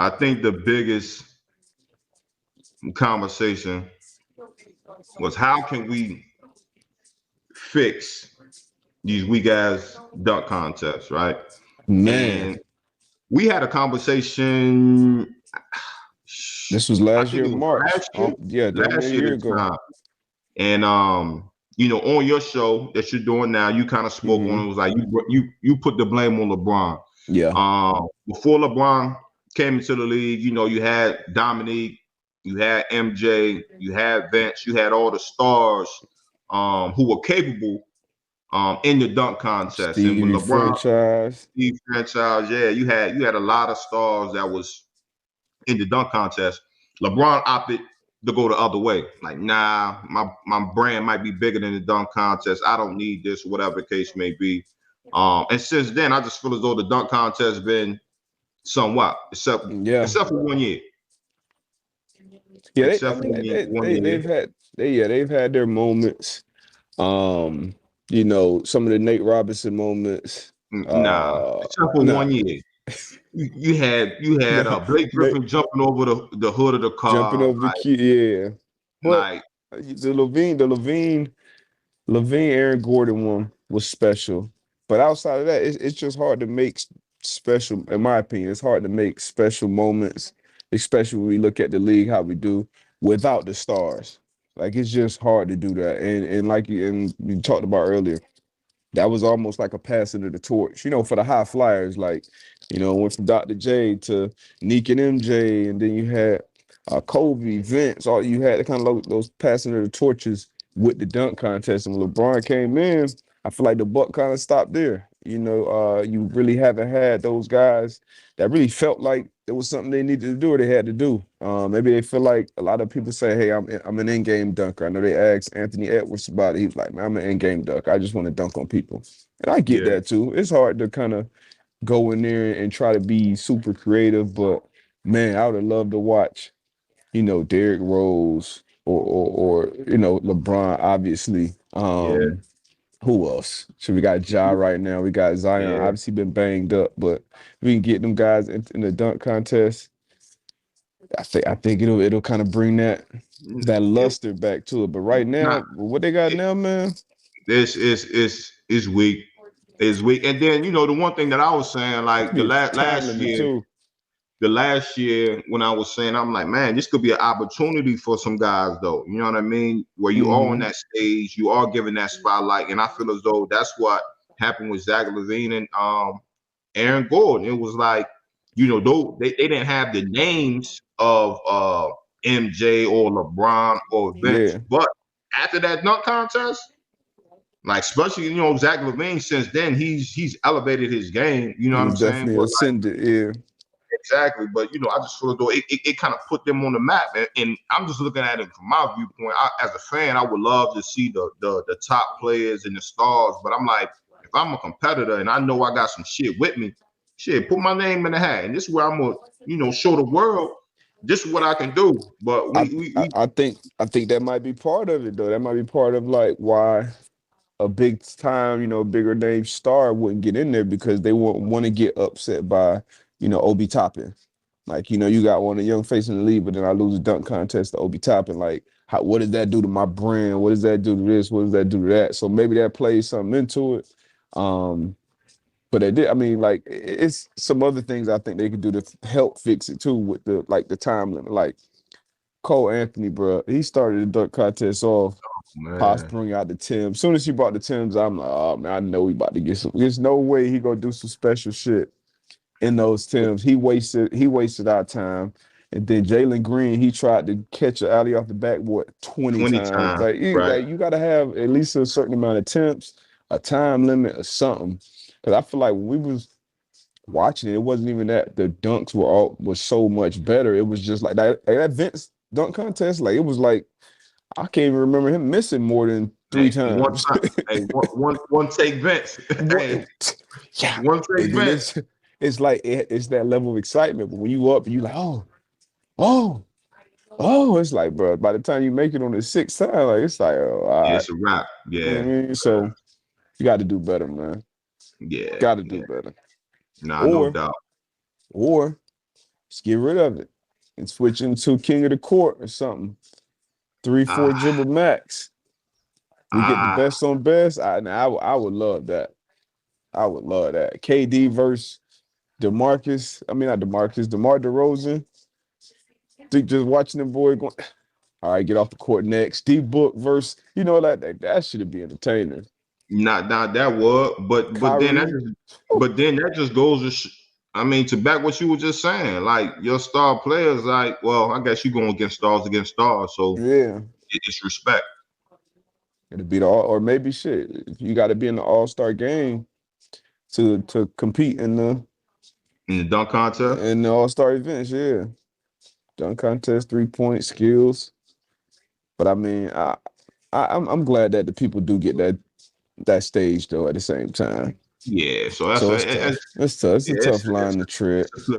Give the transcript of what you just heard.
I think the biggest conversation was how can we fix these weak ass dunk contests, right? Man, And we had a conversation. this was I last think year, it was March. last year. Yeah, damn near a Last year year this ago. time. And on your show that you're doing now, you kind of spoke on Hmm. it. Was like you put the blame on LeBron. Yeah, Before LeBron came into the league, you had Dominique, you had MJ, you had Vince, you had all the stars who were capable in the dunk contest. And when Stevie LeBron, franchise. Steve franchise, yeah, you had a lot of stars that was in the dunk contest. LeBron opted to go the other way. Like, nah, my brand might be bigger than the dunk contest. I don't need this, whatever the case may be. And since then, I just feel as though the dunk contest has been somewhat, except Yeah, except for 1 year. yeah. Except for one year. They've had their moments. Um, some of the Nate Robinson moments. Nah, except for Nah, 1 year. You had nah, Blake Nate Griffin jumping over the hood of the jumping car, over the key. Yeah, but like the Levine, Aaron Gordon one was special. But outside of that, it's just hard to make special. In my opinion, it's hard to make special moments, especially when we look at the league how we do without the stars. Like it's just hard to do that. And like you talked about earlier, that was almost like a passing of the torch, for the high flyers. Like, went from Dr. J to Neek and MJ, and then you had Kobe, Vince. All you had kind of those passing of the torches with the dunk contest. And when LeBron came in, I feel like the buck kind of stopped there. You really haven't had those guys that really felt like it was something they needed to do or they had to do. Maybe they feel like a lot of people say, "Hey, I'm an in-game dunker." I know they asked Anthony Edwards about it. He was like, "Man, I'm an in-game dunker. I just want to dunk on people." And I get yeah, that too. It's hard to kind of go in there and try to be super creative, but man, I would have loved to watch, Derrick Rose or LeBron, obviously. yeah, Who else? So we got Ja right now. We got Zion, yeah. obviously been banged up, but we can get them guys in the dunk contest. I think it'll kind of bring that It, luster back to it. But right nah, now, what they got it, now, man, this is weak. Is weak. And then the one thing that I was saying, it's like be a time limit too. the last year when I was saying, I'm like, man, this could be an opportunity for some guys, though. You know what I mean? Where you are on Hmm. that stage, you are given that spotlight, and I feel as though that's what happened with Zach LaVine and Aaron Gordon. It was like, though they didn't have the names of MJ or LeBron or Vince, Yeah, but after that dunk contest, like especially Zach LaVine, since then he's elevated his game. You know what he's I'm saying? definitely But like ascended. Yeah, exactly, but I just feel as though it kind of put them on the map, and I'm just looking at it from my viewpoint. As a fan, I would love to see the top players and the stars, but I'm like, if I'm a competitor and I know I got some shit with me, shit, put my name in the hat, and this is where I'm gonna show the world this is what I can do. But I, we I think that might be part of it though. That might be part of like why a big time, bigger name star wouldn't get in there because they won't want to get upset by, Obi Toppin. Like, you got one of the young face in the league, but then I lose a dunk contest to Obi Toppin. Like, what does that do to my brand? What does that do to this? What does that do to that? So maybe that plays something into it. Um, but they did. I mean, like, it's some other things I think they could do to help fix it too with the time limit. Like Cole Anthony, bro, he started the dunk contest off man, posturing out the Timbs. As soon as he brought the Timbs, I'm like, oh man, I know he about to get some. There's no way he gonna do some special shit in those Timbs. He wasted our time. And then Jalen Green, he tried to catch an alley off the backboard 20 20 times. times, Like, right? you got to have at least a certain amount of attempts, a time limit, or something. Because I feel like when we was watching it, it wasn't even that the dunks was so much better. It was just like that Vince dunk contest. Like it was like I can't even remember him missing more than three Hey, one times. time, hey, one take Vince. Hey, What? Yeah, one take and then Vince. it's like it's that level of excitement. But when you up, you like, oh, oh, it's like, bro. By the time you make it on the sixth time, like it's like, oh, all Yeah, right. it's a wrap. You know Yeah, what I mean? So you got to do better, man. yeah, Got to yeah. do better. Nah, no Or doubt. or Just get rid of it and switch into king of the court or something. 3-4 Ah, dribble max. We get the ah, best on best. I would love that. I would love that. KD versus DeMarcus. I mean, not DeMarcus. DeMar DeRozan. Just watching them boy going. All right, get off the court next. D Book versus, that should be entertaining. not that would, but then Kyrie. that just goes to. I mean, to back what you were just saying, like your star players, like, well, I guess you going against stars, so Yeah. it's respect It'll be the all, or maybe shit. You got to be in the All-Star game to compete in the dunk contest. in the All-Star events. Yeah, dunk contest, 3-point skills. But I mean, I'm glad that the people do get that stage though. At the same time, Yeah, so that's so a, it's it's, tough. It's tough. It's a yeah, tough line to tread. it's a